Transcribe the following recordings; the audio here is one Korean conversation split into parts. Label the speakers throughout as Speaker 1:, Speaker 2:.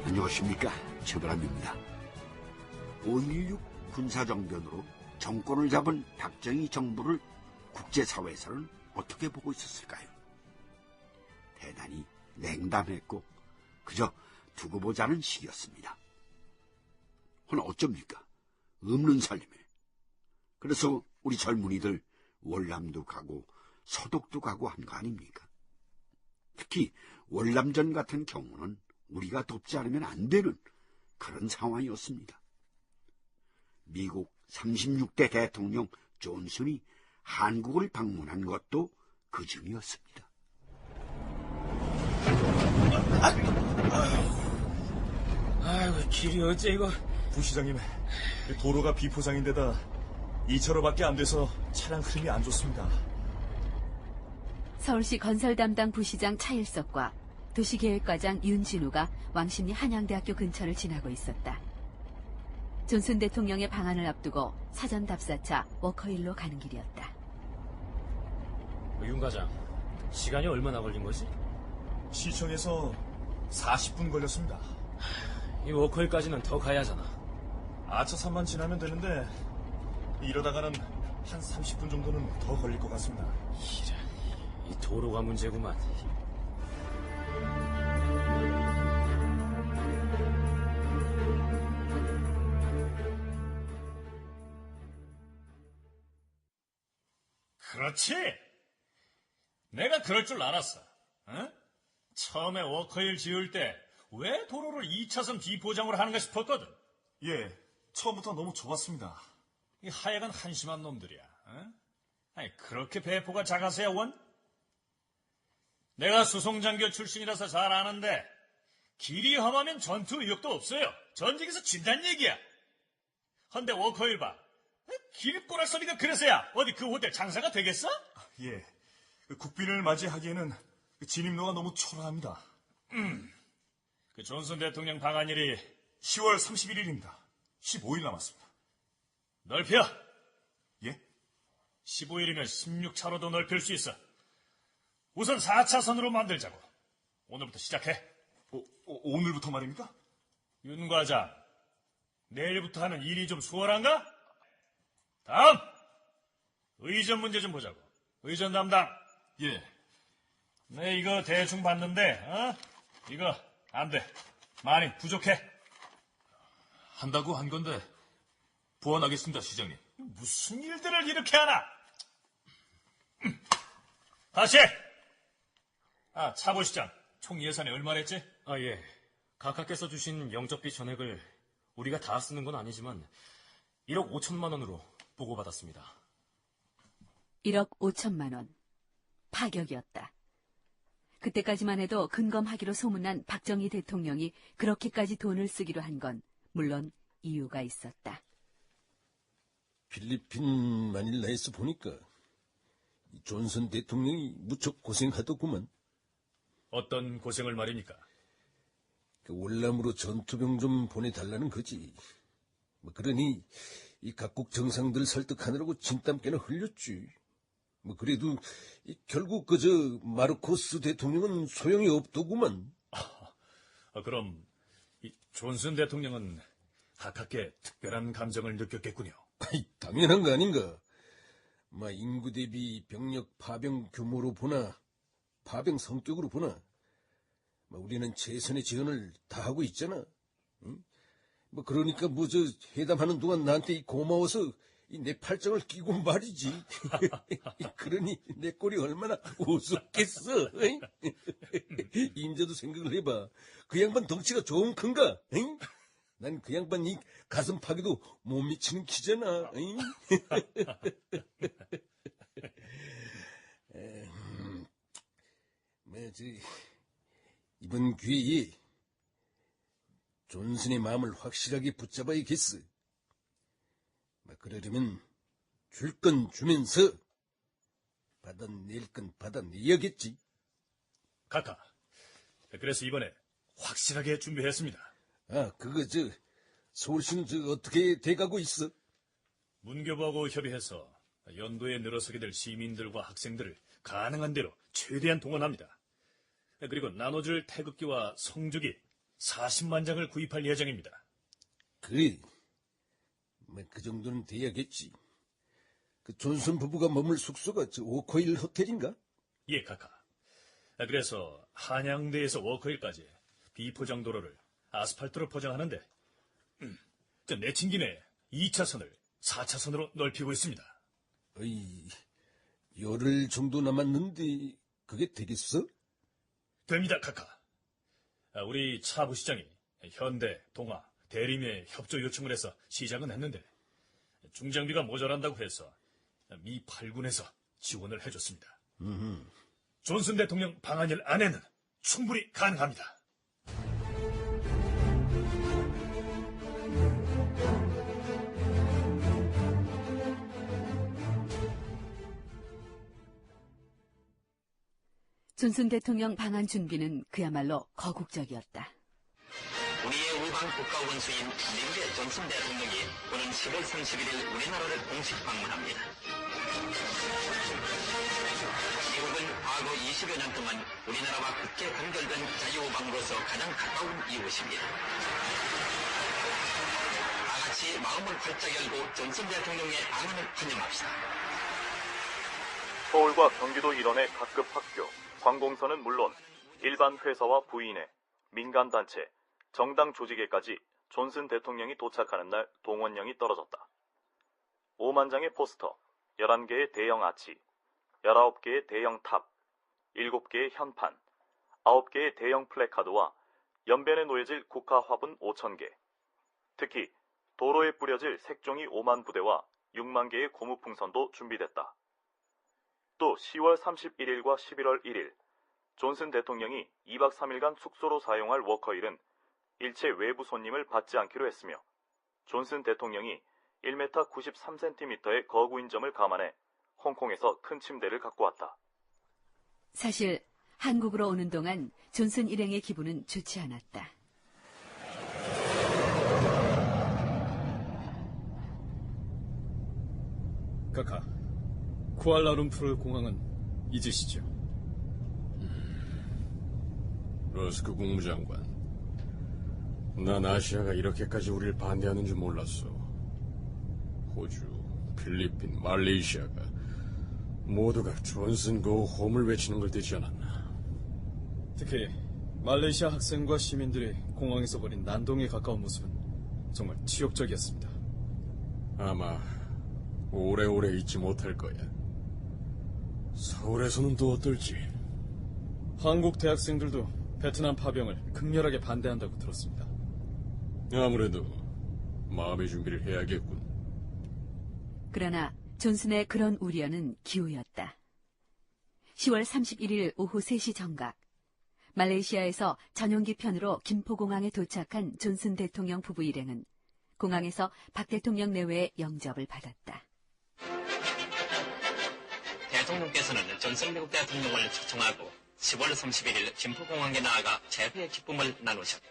Speaker 1: 안녕하십니까, 최불암입니다. 5.16 군사정변으로 정권을 잡은 박정희 정부를 국제사회에서는 어떻게 보고 있었을까요? 대단히 냉담했고 그저 두고 보자는 식이었습니다. 허나 어쩝니까? 없는 삶에. 그래서 우리 젊은이들 월남도 가고 서독도 가고 한 거 아닙니까? 특히 월남전 같은 경우는 우리가 돕지 않으면 안 되는 그런 상황이었습니다. 미국 36대 대통령 존슨이 한국을 방문한 것도 그 즈음이었습니다.
Speaker 2: 아이고, 길이 어째 이거.
Speaker 3: 부시장님, 도로가 비포장인데다 2차로밖에 안 돼서 차량 흐름이 안 좋습니다.
Speaker 4: 서울시 건설 담당 부시장 차일석과 도시계획과장 윤진우가 왕십리 한양대학교 근처를 지나고 있었다. 존슨 대통령의 방한을 앞두고 사전 답사차 워커힐로 가는 길이었다.
Speaker 2: 윤 과장, 시간이 얼마나 걸린 거지?
Speaker 3: 시청에서 40분 걸렸습니다.
Speaker 2: 이 워커힐까지는 더 가야 하잖아.
Speaker 3: 아차산만 지나면 되는데 이러다가는 한 30분 정도는 더 걸릴 것 같습니다.
Speaker 2: 이 도로가 문제구만.
Speaker 5: 그렇지. 내가 그럴 줄 알았어. 어? 처음에 워커힐 지을 때 왜 도로를 2차선 비포장으로 하는가 싶었거든.
Speaker 3: 예, 처음부터 너무 좁았습니다.
Speaker 5: 이 하여간 한심한 놈들이야. 어? 아니, 그렇게 배포가 작아서야 원? 내가 수송장교 출신이라서 잘 아는데 길이 험하면 전투 의욕도 없어요. 전쟁에서 진단 얘기야. 헌데 워커힐 봐. 길 꼬락서리가 그래서야 어디 그 호텔 장사가 되겠어?
Speaker 3: 예, 국빈을 맞이하기에는 진입로가 너무 초라합니다.
Speaker 5: 그 존슨 대통령 방한일이
Speaker 3: 10월 31일입니다. 15일 남았습니다.
Speaker 5: 넓혀.
Speaker 3: 예?
Speaker 5: 15일이면 16차로도 넓힐 수 있어. 우선 4차선으로 만들자고. 오늘부터 시작해.
Speaker 3: 오늘부터 말입니까?
Speaker 5: 윤 과장, 내일부터 하는 일이 좀 수월한가? 다음! 의전 문제 좀 보자고. 의전 담당.
Speaker 3: 예.
Speaker 5: 네, 이거 대충 봤는데, 이거 안 돼. 많이 부족해.
Speaker 6: 한다고 한 건데 보완하겠습니다, 시장님.
Speaker 5: 무슨 일들을 이렇게 하나? 다시! 차보시장. 총 예산이 얼마랬지?
Speaker 2: 예. 각하께서 주신 영접비 전액을 우리가 다 쓰는 건 아니지만 1억 5천만 원으로 보고받았습니다.
Speaker 4: 1억 5천만 원. 파격이었다. 그때까지만 해도 근검하기로 소문난 박정희 대통령이 그렇게까지 돈을 쓰기로 한 건 물론 이유가 있었다.
Speaker 7: 필리핀 마닐라에서 보니까 이 존슨 대통령이 무척 고생하더구만.
Speaker 5: 어떤 고생을 말입니까?
Speaker 7: 그 월남으로 전투병 좀 보내달라는 거지. 그러니 이 각국 정상들 설득하느라고 진땀 꽤나 흘렸지. 그래도 결국 그저 마르코스 대통령은 소용이 없더구만.
Speaker 5: 그럼 이 존슨 대통령은 각하께 특별한 감정을 느꼈겠군요.
Speaker 7: 당연한 거 아닌가. 인구 대비 병력 파병 규모로 보나 파병 성격으로 보나 우리는 최선의 지원을 다 하고 있잖아. 응? 그러니까 저 회담하는 동안 나한테 고마워서 내 팔짱을 끼고 말이지. 그러니 내 꼴이 얼마나 우습겠어. 인자도 생각을 해봐. 그 양반 덩치가 좀 큰가? 난 그 양반 이 가슴 파기도 못 미치는 키잖아. 이번 기회에 존슨의 마음을 확실하게 붙잡아야겠어. 그러려면 줄 건 주면서 받아낼 건 받아내야겠지.
Speaker 5: 각하, 그래서 이번에 확실하게 준비했습니다.
Speaker 7: 그거 서울시는 어떻게 돼가고 있어?
Speaker 5: 문교부하고 협의해서 연도에 늘어서게 될 시민들과 학생들을 가능한 대로 최대한 동원합니다. 그리고 나눠줄 태극기와 성주기, 40만 장을 구입할 예정입니다.
Speaker 7: 그래. 그 정도는 돼야겠지. 그 존슨 부부가 머물 숙소가 저 오코일 호텔인가?
Speaker 5: 예, 카카. 그래서 한양대에서 워커힐까지 비포장 도로를 아스팔트로 포장하는데 내친 김에 2차선을 4차선으로 넓히고 있습니다.
Speaker 7: 어이, 열흘 정도 남았는데 그게 되겠어?
Speaker 5: 됩니다, 카카. 우리 차 부시장이 현대, 동아, 대림에 협조 요청을 해서 시작은 했는데 중장비가 모자란다고 해서 미 8군에서 지원을 해줬습니다. 존슨 대통령 방한일 안에는 충분히 가능합니다.
Speaker 4: 존슨 대통령 방한 준비는 그야말로 거국적이었다.
Speaker 8: 우리의 우방 국가 원수인 미국의 존슨 대통령이 오는 10월 31일 우리나라를 공식 방문합니다. 미국은 과거 20여 년 동안 우리나라와 굳게 단결된 자유우방으로서 가장 가까운 이웃입니다. 다 같이 마음을 활짝 열고 존슨 대통령의 방문을 환영합시다.
Speaker 9: 서울과 경기도 일원의 각급 학교, 관공서는 물론 일반 회사와 부인회, 민간단체, 정당 조직에까지 존슨 대통령이 도착하는 날 동원령이 떨어졌다. 5만 장의 포스터, 11개의 대형 아치, 19개의 대형 탑, 7개의 현판, 9개의 대형 플래카드와 연변에 놓여질 국화 화분 5,000개, 특히 도로에 뿌려질 색종이 5만 부대와 6만 개의 고무풍선도 준비됐다. 또 10월 31일과 11월 1일 존슨 대통령이 2박 3일간 숙소로 사용할 워커힐은 일체 외부 손님을 받지 않기로 했으며 존슨 대통령이 1m 93cm의 거구인 점을 감안해 홍콩에서 큰 침대를 갖고 왔다.
Speaker 4: 사실 한국으로 오는 동안 존슨 일행의 기분은 좋지 않았다.
Speaker 3: 카카, 쿠알라룸푸르 공항은 잊으시죠?
Speaker 10: 러스크 국무장관, 난 아시아가 이렇게까지 우리를 반대하는 줄 몰랐어. 호주, 필리핀, 말레이시아가 모두가 존슨 고 홈을 외치는 걸 듣지 않았나.
Speaker 3: 특히 말레이시아 학생과 시민들이 공항에서 벌인 난동에 가까운 모습은 정말 치욕적이었습니다.
Speaker 10: 아마 오래오래 잊지 못할 거야. 서울에서는 또 어떨지.
Speaker 3: 한국 대학생들도 베트남 파병을 극렬하게 반대한다고 들었습니다.
Speaker 10: 아무래도 마음의 준비를 해야겠군.
Speaker 4: 그러나 존슨의 그런 우려는 기우였다. 10월 31일 오후 3시 정각, 말레이시아에서 전용기 편으로 김포공항에 도착한 존슨 대통령 부부 일행은 공항에서 박 대통령 내외의 영접을 받았다.
Speaker 8: 대통령께서는 존슨 미국 대통령을 초청하고 10월 31일 김포공항에 나아가 최후의 기쁨을 나누셨다.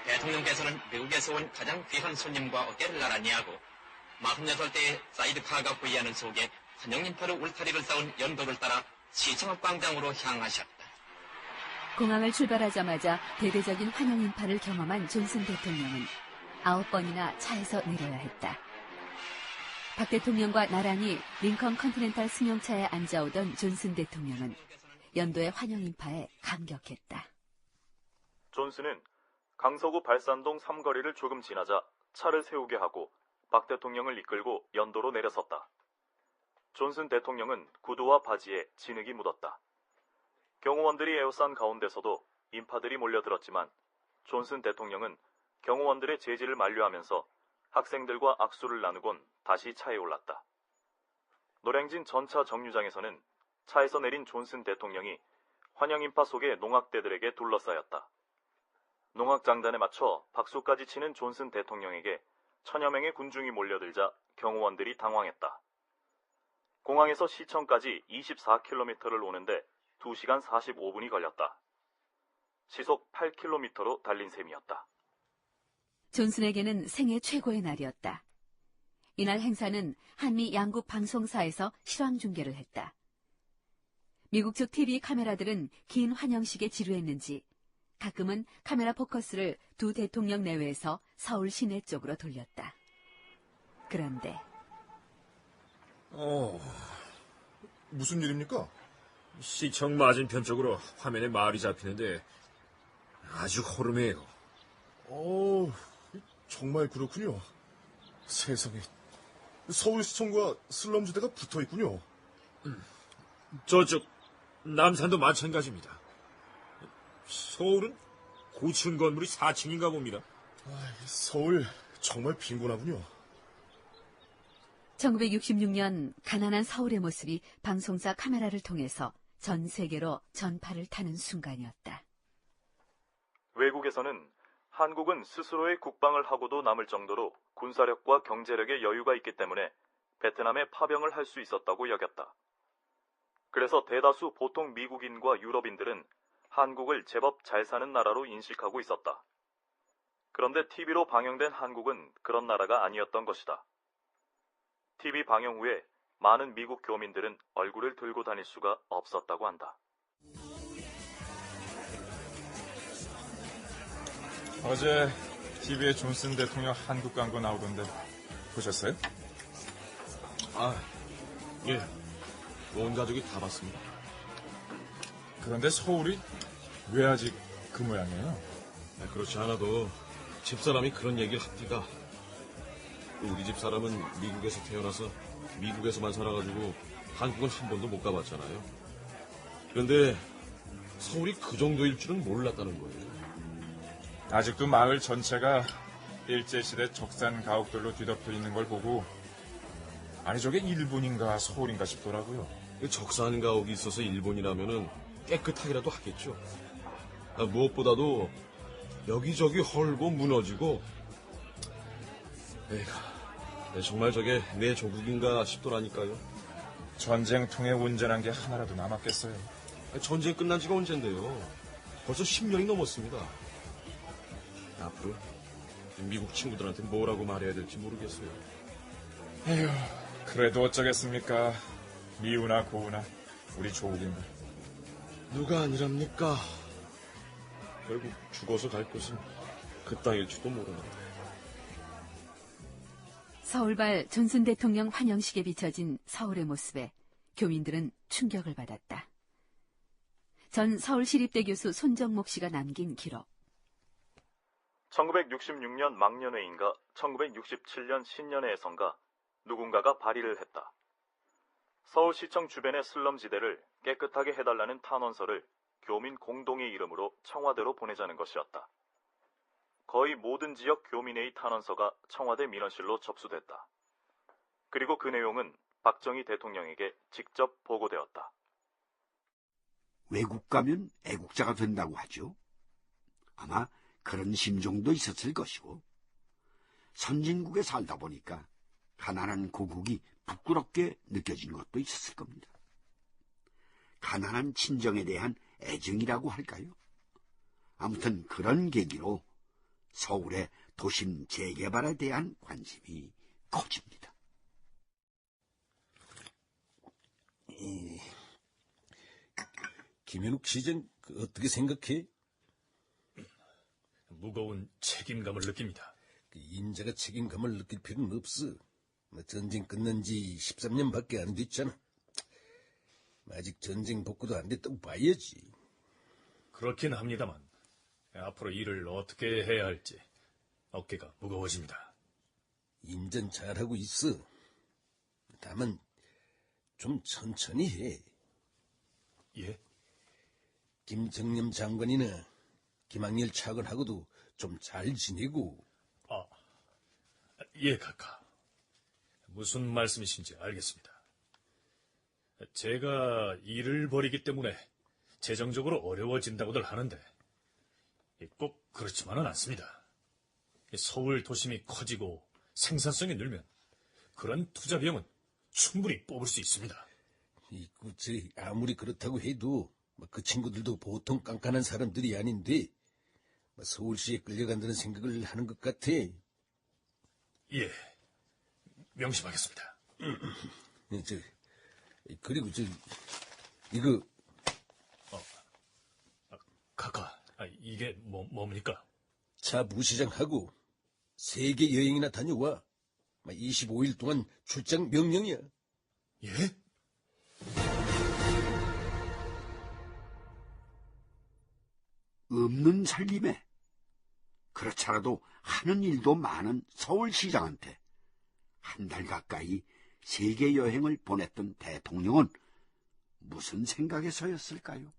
Speaker 8: 대통령께서는 미국에서 온 가장 귀한 손님과 어깨를 나란히 하고 46대의 사이드카가 호위하는 속에 환영인파로 울타리를 쌓은 연도를 따라 시청읍 광장으로 향하셨다.
Speaker 4: 공항을 출발하자마자 대대적인 환영 인파를 경험한 존슨 대통령은 9번이나 차에서 내려야 했다. 박 대통령과 나란히 링컨 컨티넨탈 승용차에 앉아오던 존슨 대통령은 연도의 환영 인파에 감격했다.
Speaker 9: 존슨은 강서구 발산동 삼거리를 조금 지나자 차를 세우게 하고 박 대통령을 이끌고 연도로 내려섰다. 존슨 대통령은 구두와 바지에 진흙이 묻었다. 경호원들이 에워싼 가운데서도 인파들이 몰려들었지만 존슨 대통령은 경호원들의 제지를 만류하면서 학생들과 악수를 나누곤 다시 차에 올랐다. 노량진 전차 정류장에서는 차에서 내린 존슨 대통령이 환영인파 속의 농악대들에게 둘러싸였다. 농악장단에 맞춰 박수까지 치는 존슨 대통령에게 천여 명의 군중이 몰려들자 경호원들이 당황했다. 공항에서 시청까지 24km를 오는데 2시간 45분이 걸렸다. 시속 8km로 달린 셈이었다.
Speaker 4: 존슨에게는 생애 최고의 날이었다. 이날 행사는 한미 양국 방송사에서 실황 중계를 했다. 미국 측 TV 카메라들은 긴 환영식에 지루했는지 가끔은 카메라 포커스를 두 대통령 내외에서 서울 시내 쪽으로 돌렸다. 그런데
Speaker 11: 무슨 일입니까?
Speaker 12: 시청 맞은편 쪽으로 화면에 마을이 잡히는데 아주 호름해요.
Speaker 11: 정말 그렇군요. 세상에, 서울시청과 슬럼지대가 붙어있군요.
Speaker 12: 저쪽 남산도 마찬가지입니다. 서울은 고층 건물이 4층인가 봅니다.
Speaker 11: 서울 정말 빈곤하군요.
Speaker 4: 1966년 가난한 서울의 모습이 방송사 카메라를 통해서 전 세계로 전파를 타는 순간이었다.
Speaker 9: 외국에서는 한국은 스스로의 국방을 하고도 남을 정도로 군사력과 경제력에 여유가 있기 때문에 베트남에 파병을 할 수 있었다고 여겼다. 그래서 대다수 보통 미국인과 유럽인들은 한국을 제법 잘 사는 나라로 인식하고 있었다. 그런데 TV로 방영된 한국은 그런 나라가 아니었던 것이다. TV 방영 후에 많은 미국 교민들은 얼굴을 들고 다닐 수가 없었다고 한다.
Speaker 13: 어제 TV에 존슨 대통령 한국 광고 나오던데 보셨어요?
Speaker 10: 예. 온 가족이 다 봤습니다.
Speaker 13: 그런데 서울이 왜 아직 그 모양이에요?
Speaker 10: 그렇지 않아도 집사람이 그런 얘기를 합디가. 우리 집사람은 미국에서 태어나서 미국에서만 살아가지고 한국은 한 번도 못 가봤잖아요. 그런데 서울이 그 정도일 줄은 몰랐다는 거예요.
Speaker 13: 아직도 마을 전체가 일제시대 적산 가옥들로 뒤덮여 있는 걸 보고 아니 저게 일본인가 서울인가 싶더라고요.
Speaker 10: 적산 가옥이 있어서 일본이라면은 깨끗하기라도 하겠죠. 무엇보다도 여기저기 헐고 무너지고 정말 저게 내 조국인가 싶더라니까요.
Speaker 13: 전쟁통에 온전한 게 하나라도 남았겠어요.
Speaker 10: 전쟁 끝난 지가 언젠데요. 벌써 10년이 넘었습니다. 앞으로 미국 친구들한테 뭐라고 말해야 될지 모르겠어요.
Speaker 13: 에휴, 그래도 어쩌겠습니까. 미우나 고우나 우리 조국인들.
Speaker 10: 누가 아니랍니까? 결국 죽어서 갈 곳은 그 땅일지도 모르는데.
Speaker 4: 서울발 존슨 대통령 환영식에 비춰진 서울의 모습에 교민들은 충격을 받았다. 전 서울시립대 교수 손정목 씨가 남긴 기록.
Speaker 9: 1966년 막년회인가 1967년 신년회에선가 누군가가 발의를 했다. 서울시청 주변의 슬럼지대를 깨끗하게 해달라는 탄원서를 교민 공동의 이름으로 청와대로 보내자는 것이었다. 거의 모든 지역 교민회의 탄원서가 청와대 민원실로 접수됐다. 그리고 그 내용은 박정희 대통령에게 직접 보고되었다.
Speaker 1: 외국 가면 애국자가 된다고 하죠. 아마 그런 심정도 있었을 것이고, 선진국에 살다 보니까 가난한 고국이 부끄럽게 느껴진 것도 있었을 겁니다. 가난한 친정에 대한 애정이라고 할까요? 아무튼 그런 계기로 서울의 도심 재개발에 대한 관심이 커집니다.
Speaker 7: 김현욱 시장 어떻게 생각해?
Speaker 6: 무거운 책임감을 느낍니다.
Speaker 7: 인자가 책임감을 느낄 필요는 없어. 전쟁 끝난 지 13년밖에 안 됐잖아. 아직 전쟁 복구도 안 됐다고 봐야지.
Speaker 6: 그렇긴 합니다만 앞으로 일을 어떻게 해야 할지 어깨가 무거워집니다.
Speaker 7: 인전 잘하고 있어. 다만 좀 천천히 해.
Speaker 6: 예?
Speaker 7: 김정념 장관이나 김학렬 차관하고도 좀 잘 지내고.
Speaker 6: 예, 카카. 무슨 말씀이신지 알겠습니다. 제가 일을 벌이기 때문에 재정적으로 어려워진다고들 하는데 꼭 그렇지만은 않습니다. 서울 도심이 커지고 생산성이 늘면 그런 투자 비용은 충분히 뽑을 수 있습니다.
Speaker 7: 아무리 그렇다고 해도 그 친구들도 보통 깐깐한 사람들이 아닌데 서울시에 끌려간다는 생각을 하는 것 같아.
Speaker 6: 예, 명심하겠습니다.
Speaker 7: 그리고 이거.
Speaker 6: 카카, 이게 뭡니까?
Speaker 7: 차 부시장하고 세계 여행이나 다녀와. 25일 동안 출장 명령이야.
Speaker 6: 예?
Speaker 1: 없는 살림에 그렇잖아도 하는 일도 많은 서울시장한테 한 달 가까이 세계 여행을 보냈던 대통령은 무슨 생각에서였을까요?